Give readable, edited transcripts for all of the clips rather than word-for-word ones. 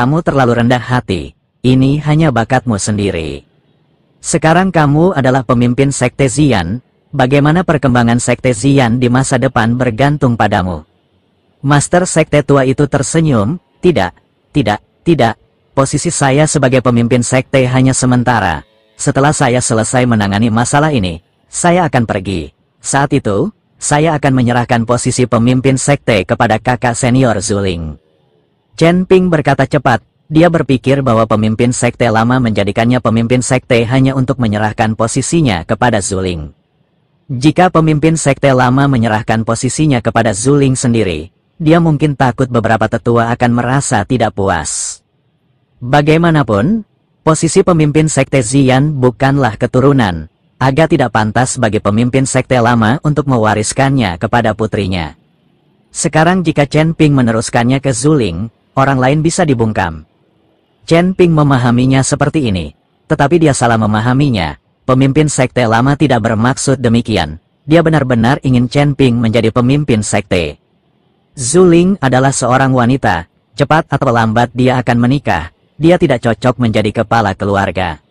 kamu terlalu rendah hati. Ini hanya bakatmu sendiri. Sekarang kamu adalah pemimpin Sekte Xian. Bagaimana perkembangan Sekte Xian di masa depan bergantung padamu. Master Sekte tua itu tersenyum. Tidak. Posisi saya sebagai pemimpin Sekte hanya sementara. Setelah saya selesai menangani masalah ini, saya akan pergi. Saat itu, saya akan menyerahkan posisi pemimpin Sekte kepada kakak senior Zuling. Chen Ping berkata cepat. Dia berpikir bahwa pemimpin Sekte lama menjadikannya pemimpin Sekte hanya untuk menyerahkan posisinya kepada Zuling. Jika pemimpin Sekte lama menyerahkan posisinya kepada Zuling sendiri, dia mungkin takut beberapa tetua akan merasa tidak puas. Bagaimanapun, posisi pemimpin Sekte Xian bukanlah keturunan, agak tidak pantas bagi pemimpin Sekte lama untuk mewariskannya kepada putrinya. Sekarang jika Chen Ping meneruskannya ke Zuling, orang lain bisa dibungkam. Chen Ping memahaminya seperti ini, tetapi dia salah memahaminya. Pemimpin Sekte lama tidak bermaksud demikian. Dia benar-benar ingin Chen Ping menjadi pemimpin Sekte. Zuling adalah seorang wanita. Cepat atau lambat dia akan menikah. Dia tidak cocok menjadi kepala keluarga.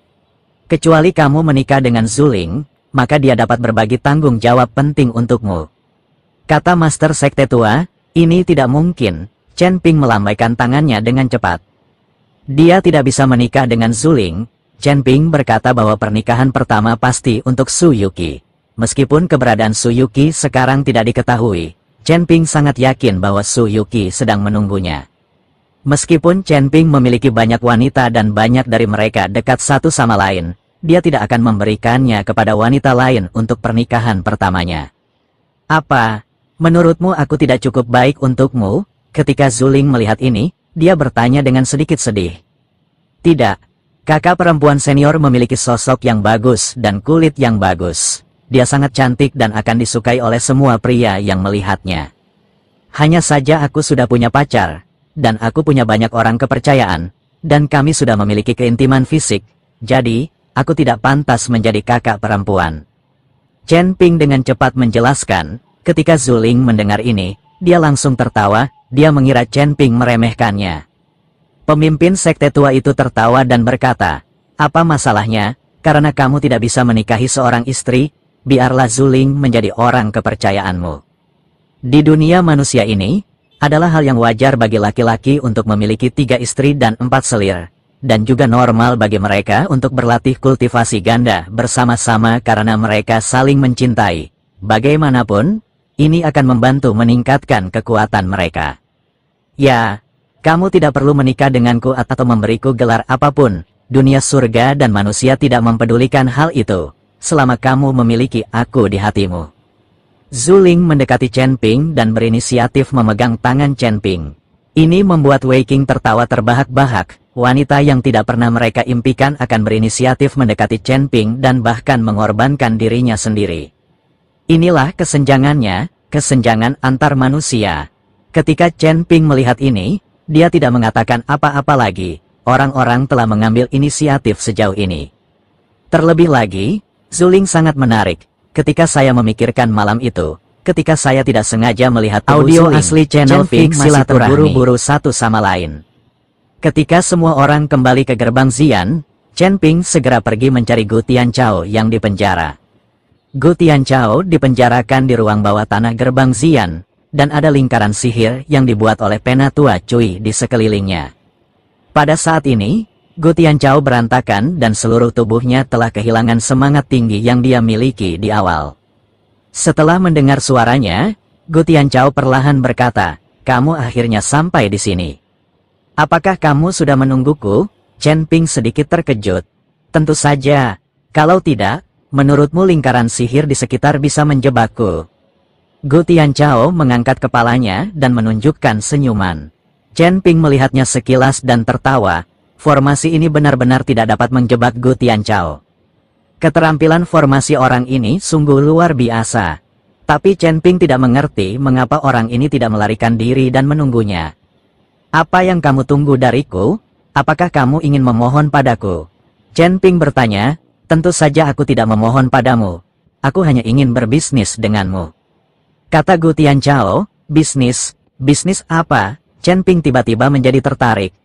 Kecuali kamu menikah dengan Zuling, maka dia dapat berbagi tanggung jawab penting untukmu. Kata Master Sekte tua, ini tidak mungkin. Chen Ping melambaikan tangannya dengan cepat. Dia tidak bisa menikah dengan Zuling. Chen Ping berkata bahwa pernikahan pertama pasti untuk Su Yuqi. Meskipun keberadaan Su Yuqi sekarang tidak diketahui, Chen Ping sangat yakin bahwa Su Yuqi sedang menunggunya. Meskipun Chen Ping memiliki banyak wanita dan banyak dari mereka dekat satu sama lain, dia tidak akan memberikannya kepada wanita lain untuk pernikahan pertamanya. Apa? Menurutmu aku tidak cukup baik untukmu? Ketika Zuling melihat ini, dia bertanya dengan sedikit sedih. Tidak. Kakak perempuan senior memiliki sosok yang bagus dan kulit yang bagus. Dia sangat cantik dan akan disukai oleh semua pria yang melihatnya. Hanya saja aku sudah punya pacar, dan aku punya banyak orang kepercayaan, dan kami sudah memiliki keintiman fisik, jadi, aku tidak pantas menjadi kakak perempuan. Chen Ping dengan cepat menjelaskan. Ketika Zuling mendengar ini, dia langsung tertawa. Dia mengira Chen Ping meremehkannya. Pemimpin Sekte tua itu tertawa dan berkata, apa masalahnya? Karena kamu tidak bisa menikahi seorang istri, biarlah Zuling menjadi orang kepercayaanmu. Di dunia manusia ini, adalah hal yang wajar bagi laki-laki untuk memiliki 3 istri dan 4 selir, dan juga normal bagi mereka untuk berlatih kultivasi ganda bersama-sama karena mereka saling mencintai. Bagaimanapun, ini akan membantu meningkatkan kekuatan mereka. Ya, kamu tidak perlu menikah denganku atau memberiku gelar apapun. Dunia surga dan manusia tidak mempedulikan hal itu, selama kamu memiliki aku di hatimu. Zuling mendekati Chen Ping dan berinisiatif memegang tangan Chen Ping. Ini membuat Wei Qing tertawa terbahak-bahak. Wanita yang tidak pernah mereka impikan akan berinisiatif mendekati Chen Ping dan bahkan mengorbankan dirinya sendiri. Inilah kesenjangannya, kesenjangan antar manusia. Ketika Chen Ping melihat ini, dia tidak mengatakan apa-apa lagi. Orang-orang telah mengambil inisiatif sejauh ini. Terlebih lagi, Zuling sangat menarik. Ketika saya memikirkan malam itu, ketika saya tidak sengaja melihat audio asli channel Ping masih terburu-buru satu sama lain. Ketika semua orang kembali ke gerbang Xian, Chen Ping segera pergi mencari Gu Tianchao yang dipenjara. Gu Tianchao dipenjarakan di ruang bawah tanah gerbang Xian, dan ada lingkaran sihir yang dibuat oleh Penatua Cui di sekelilingnya. Pada saat ini, Gu Tianchao berantakan dan seluruh tubuhnya telah kehilangan semangat tinggi yang dia miliki di awal. Setelah mendengar suaranya, Gu Tianchao perlahan berkata, kamu akhirnya sampai di sini. Apakah kamu sudah menungguku? Chen Ping sedikit terkejut. Tentu saja. Kalau tidak, menurutmu lingkaran sihir di sekitar bisa menjebakku? Gu Tianchao mengangkat kepalanya dan menunjukkan senyuman. Chen Ping melihatnya sekilas dan tertawa. Formasi ini benar-benar tidak dapat menjebak Gu Tianchao. Keterampilan formasi orang ini sungguh luar biasa. Tapi Chen Ping tidak mengerti mengapa orang ini tidak melarikan diri dan menunggunya. Apa yang kamu tunggu dariku? Apakah kamu ingin memohon padaku? Chen Ping bertanya. Tentu saja aku tidak memohon padamu. Aku hanya ingin berbisnis denganmu. Kata Gu Tianchao, bisnis apa? Chen Ping tiba-tiba menjadi tertarik.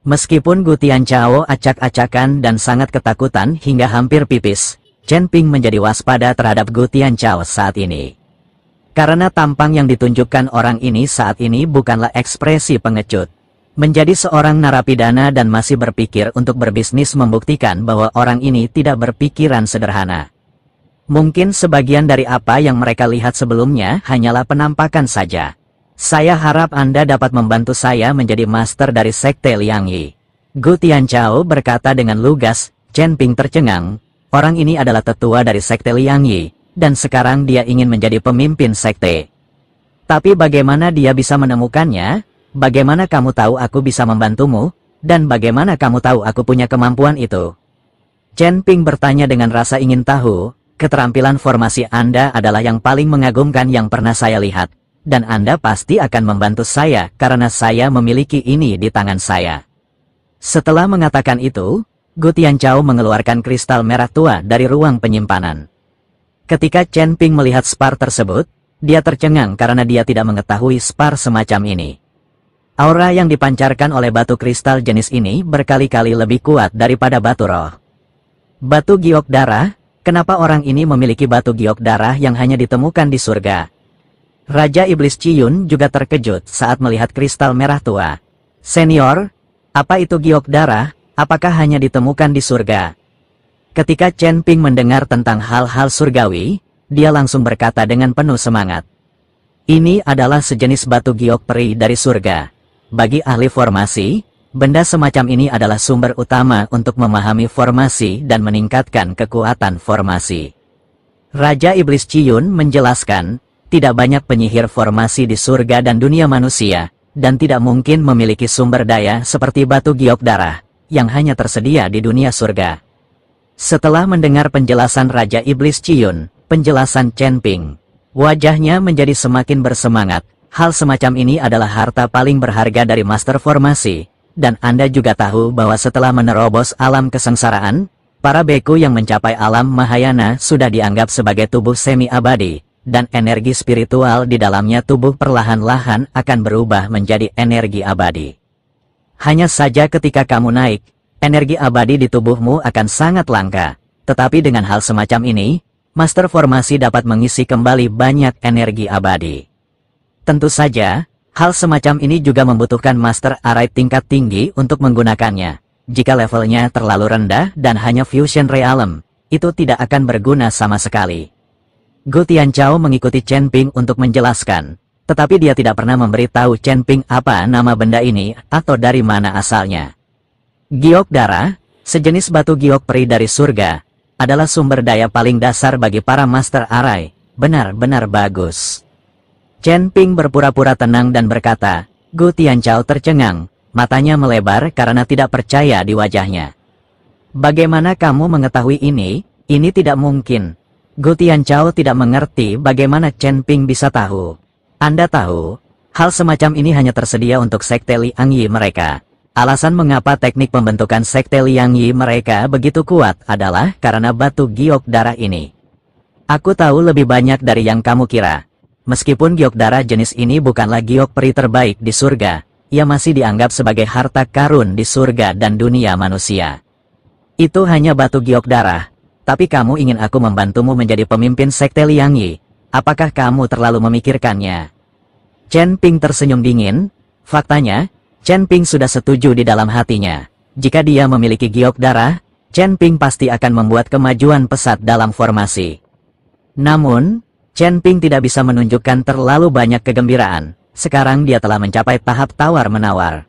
Meskipun Gu Tianchao acak-acakan dan sangat ketakutan hingga hampir pipis, Chen Ping menjadi waspada terhadap Gu Tianchao saat ini. Karena tampang yang ditunjukkan orang ini saat ini bukanlah ekspresi pengecut. Menjadi seorang narapidana dan masih berpikir untuk berbisnis membuktikan bahwa orang ini tidak berpikiran sederhana. Mungkin sebagian dari apa yang mereka lihat sebelumnya hanyalah penampakan saja. Saya harap Anda dapat membantu saya menjadi master dari Sekte Liang Yi. Gu Tianchao berkata dengan lugas. Chen Ping tercengang. Orang ini adalah tetua dari Sekte Liang Yi, dan sekarang dia ingin menjadi pemimpin sekte. Tapi bagaimana dia bisa menemukannya? Bagaimana kamu tahu aku bisa membantumu? Dan bagaimana kamu tahu aku punya kemampuan itu? Chen Ping bertanya dengan rasa ingin tahu. Keterampilan formasi Anda adalah yang paling mengagumkan yang pernah saya lihat. Dan Anda pasti akan membantu saya karena saya memiliki ini di tangan saya. Setelah mengatakan itu, Gu Tianchao mengeluarkan kristal merah tua dari ruang penyimpanan. Ketika Chen Ping melihat spar tersebut, dia tercengang karena dia tidak mengetahui spar semacam ini. Aura yang dipancarkan oleh batu kristal jenis ini berkali-kali lebih kuat daripada batu roh. Batu giok darah, kenapa orang ini memiliki batu giok darah yang hanya ditemukan di surga? Raja Iblis Ciyun juga terkejut saat melihat kristal merah tua. Senior, apa itu giok darah? Apakah hanya ditemukan di surga? Ketika Chen Ping mendengar tentang hal-hal surgawi, dia langsung berkata dengan penuh semangat. Ini adalah sejenis batu giok peri dari surga. Bagi ahli formasi, benda semacam ini adalah sumber utama untuk memahami formasi dan meningkatkan kekuatan formasi. Raja Iblis Ciyun menjelaskan, tidak banyak penyihir formasi di surga dan dunia manusia, dan tidak mungkin memiliki sumber daya seperti batu giok darah, yang hanya tersedia di dunia surga. Setelah mendengar penjelasan Raja Iblis Ciyun, penjelasan Chen Ping, wajahnya menjadi semakin bersemangat. Hal semacam ini adalah harta paling berharga dari master formasi, dan Anda juga tahu bahwa setelah menerobos alam kesengsaraan, para beku yang mencapai alam Mahayana sudah dianggap sebagai tubuh semi-abadi, dan energi spiritual di dalamnya tubuh perlahan-lahan akan berubah menjadi energi abadi. Hanya saja ketika kamu naik, energi abadi di tubuhmu akan sangat langka, tetapi dengan hal semacam ini, master formasi dapat mengisi kembali banyak energi abadi. Tentu saja, hal semacam ini juga membutuhkan master arai tingkat tinggi untuk menggunakannya. Jika levelnya terlalu rendah dan hanya fusion realm, itu tidak akan berguna sama sekali. Gu Tianchao mengikuti Chen Ping untuk menjelaskan, tetapi dia tidak pernah memberitahu Chen Ping apa nama benda ini atau dari mana asalnya. Giok darah, sejenis batu giok peri dari surga, adalah sumber daya paling dasar bagi para master arai. Benar-benar bagus. Chen Ping berpura-pura tenang dan berkata. Gu Tianchao tercengang, matanya melebar karena tidak percaya di wajahnya. Bagaimana kamu mengetahui ini? Ini tidak mungkin. Gu Tianchao tidak mengerti bagaimana Chen Ping bisa tahu. Anda tahu, hal semacam ini hanya tersedia untuk Sekte Liang Yi mereka. Alasan mengapa teknik pembentukan Sekte Liang Yi mereka begitu kuat adalah karena batu giok darah ini. Aku tahu lebih banyak dari yang kamu kira. Meskipun giok darah jenis ini bukanlah giok peri terbaik di surga, ia masih dianggap sebagai harta karun di surga dan dunia manusia. Itu hanya batu giok darah, tapi kamu ingin aku membantumu menjadi pemimpin Sekte Liang Yi. Apakah kamu terlalu memikirkannya? Chen Ping tersenyum dingin. Faktanya, Chen Ping sudah setuju di dalam hatinya. Jika dia memiliki giok darah, Chen Ping pasti akan membuat kemajuan pesat dalam formasi. Namun, Chen Ping tidak bisa menunjukkan terlalu banyak kegembiraan. Sekarang dia telah mencapai tahap tawar-menawar.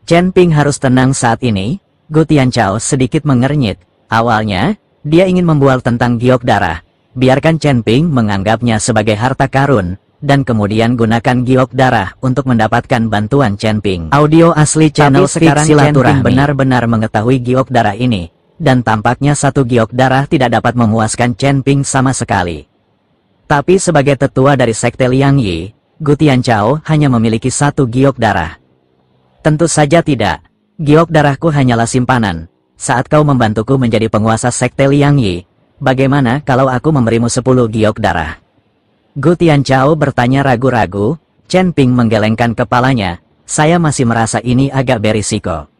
Chen Ping harus tenang saat ini. Gu Tianchao sedikit mengernyit. Awalnya, dia ingin membual tentang giok darah. Biarkan Chen Ping menganggapnya sebagai harta karun, dan kemudian gunakan giok darah untuk mendapatkan bantuan Chen Ping. Audio asli channel sekarang Chen Ping benar-benar mengetahui giok darah ini, dan tampaknya satu giok darah tidak dapat memuaskan Chen Ping sama sekali. Tapi sebagai tetua dari Sekte Liang Yi, Gu Tianchao hanya memiliki satu giok darah. Tentu saja tidak. Giok darahku hanyalah simpanan. Saat kau membantuku menjadi penguasa Sekte Liang Yi, bagaimana kalau aku memberimu 10 giok darah? Gu Tianchao bertanya ragu-ragu. Chen Ping menggelengkan kepalanya. Saya masih merasa ini agak berisiko.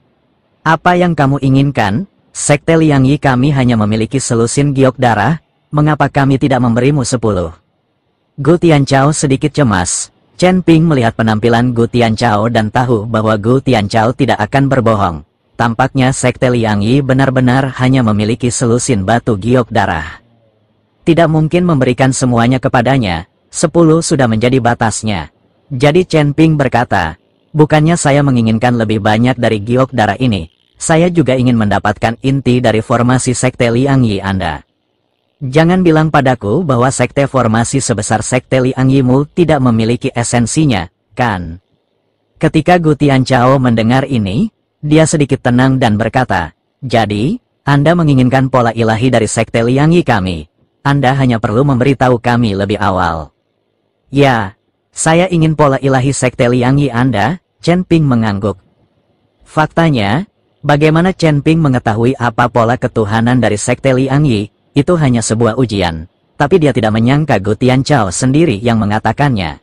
Apa yang kamu inginkan? Sekte Liang Yi kami hanya memiliki selusin giok darah, mengapa kami tidak memberimu 10? Gu Tianchao sedikit cemas. Chen Ping melihat penampilan Gu Tianchao dan tahu bahwa Gu Tianchao tidak akan berbohong. Tampaknya Sekte Liang Yi benar-benar hanya memiliki selusin batu giok darah. Tidak mungkin memberikan semuanya kepadanya, 10 sudah menjadi batasnya. Jadi Chen Ping berkata, bukannya saya menginginkan lebih banyak dari giok darah ini, saya juga ingin mendapatkan inti dari formasi Sekte Liang Yi Anda. Jangan bilang padaku bahwa sekte formasi sebesar Sekte Liang Yi-mu tidak memiliki esensinya, kan? Ketika Gu Tianchao mendengar ini, dia sedikit tenang dan berkata, jadi, Anda menginginkan pola ilahi dari Sekte Liang Yi kami. Anda hanya perlu memberitahu kami lebih awal. Ya, saya ingin pola ilahi Sekte Liang Yi Anda, Chen Ping mengangguk. Faktanya, bagaimana Chen Ping mengetahui apa pola ketuhanan dari Sekte Liang Yi, itu hanya sebuah ujian. Tapi dia tidak menyangka Gu Tianchao sendiri yang mengatakannya.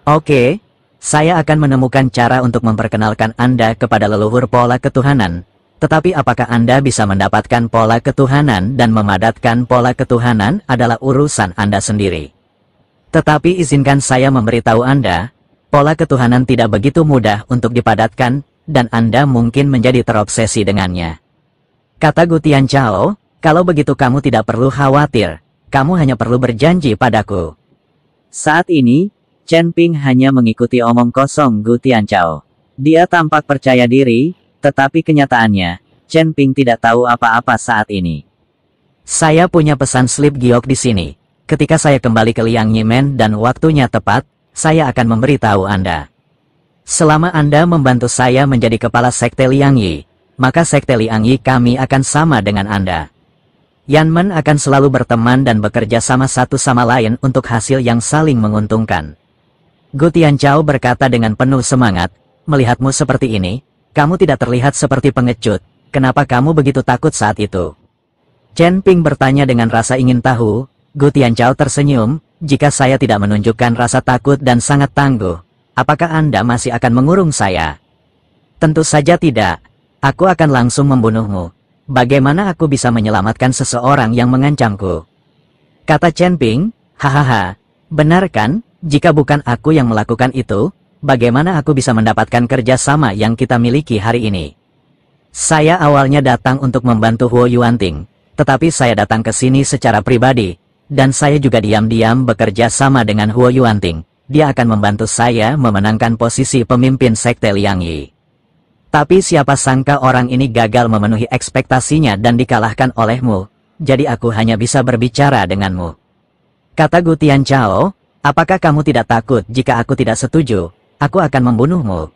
Oke, saya akan menemukan cara untuk memperkenalkan Anda kepada leluhur pola ketuhanan. Tetapi apakah Anda bisa mendapatkan pola ketuhanan dan memadatkan pola ketuhanan adalah urusan Anda sendiri. Tetapi izinkan saya memberitahu Anda, pola ketuhanan tidak begitu mudah untuk dipadatkan, dan Anda mungkin menjadi terobsesi dengannya. Kata Gu Tianchao, kalau begitu kamu tidak perlu khawatir, kamu hanya perlu berjanji padaku. Saat ini, Chen Ping hanya mengikuti omong kosong Gu Tianchao. Dia tampak percaya diri, tetapi kenyataannya, Chen Ping tidak tahu apa-apa saat ini. Saya punya pesan slip giok di sini. Ketika saya kembali ke Liang Yimen dan waktunya tepat, saya akan memberitahu Anda. Selama Anda membantu saya menjadi kepala Sekte Liang Yi, maka Sekte Liang Yi kami akan sama dengan Anda. Yanmen akan selalu berteman dan bekerja sama satu sama lain untuk hasil yang saling menguntungkan. Gu Tianchao berkata dengan penuh semangat, melihatmu seperti ini, kamu tidak terlihat seperti pengecut, kenapa kamu begitu takut saat itu? Chen Ping bertanya dengan rasa ingin tahu. Gu Tianchao tersenyum, jika saya tidak menunjukkan rasa takut dan sangat tangguh, apakah Anda masih akan mengurung saya? Tentu saja tidak, aku akan langsung membunuhmu. Bagaimana aku bisa menyelamatkan seseorang yang mengancamku? Kata Chen Ping, hahaha, benar kan? Jika bukan aku yang melakukan itu, bagaimana aku bisa mendapatkan kerjasama yang kita miliki hari ini? Saya awalnya datang untuk membantu Huo Yuanting, tetapi saya datang ke sini secara pribadi, dan saya juga diam-diam bekerja sama dengan Huo Yuanting. Dia akan membantu saya memenangkan posisi pemimpin Sekte Liang Yi. Tapi siapa sangka orang ini gagal memenuhi ekspektasinya dan dikalahkan olehmu, jadi aku hanya bisa berbicara denganmu. Kata Gu Tianchao, apakah kamu tidak takut jika aku tidak setuju, aku akan membunuhmu?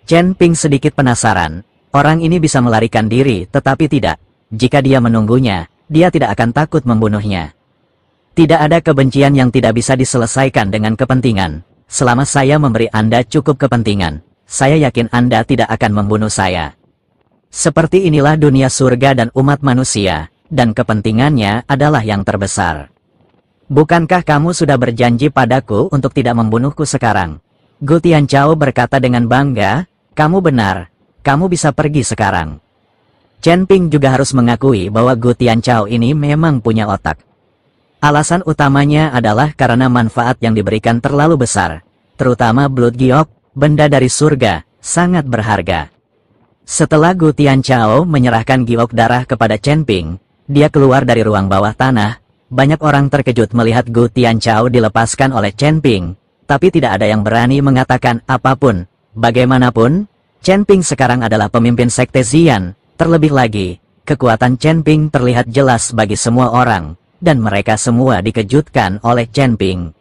Chen Ping sedikit penasaran, orang ini bisa melarikan diri tetapi tidak, jika dia menunggunya, dia tidak akan takut membunuhnya. Tidak ada kebencian yang tidak bisa diselesaikan dengan kepentingan, selama saya memberi Anda cukup kepentingan. Saya yakin Anda tidak akan membunuh saya. Seperti inilah dunia surga dan umat manusia, dan kepentingannya adalah yang terbesar. Bukankah kamu sudah berjanji padaku untuk tidak membunuhku sekarang? Gu Tianchao berkata dengan bangga, kamu benar, kamu bisa pergi sekarang. Chen Ping juga harus mengakui bahwa Gu Tianchao ini memang punya otak. Alasan utamanya adalah karena manfaat yang diberikan terlalu besar, terutama Blood Giok, benda dari surga, sangat berharga. Setelah Gu Tianchao menyerahkan giok darah kepada Chen Ping, dia keluar dari ruang bawah tanah. Banyak orang terkejut melihat Gu Tianchao dilepaskan oleh Chen Ping, tapi tidak ada yang berani mengatakan apapun. Bagaimanapun, Chen Ping sekarang adalah pemimpin Sekte Xian. Terlebih lagi, kekuatan Chen Ping terlihat jelas bagi semua orang, dan mereka semua dikejutkan oleh Chen Ping.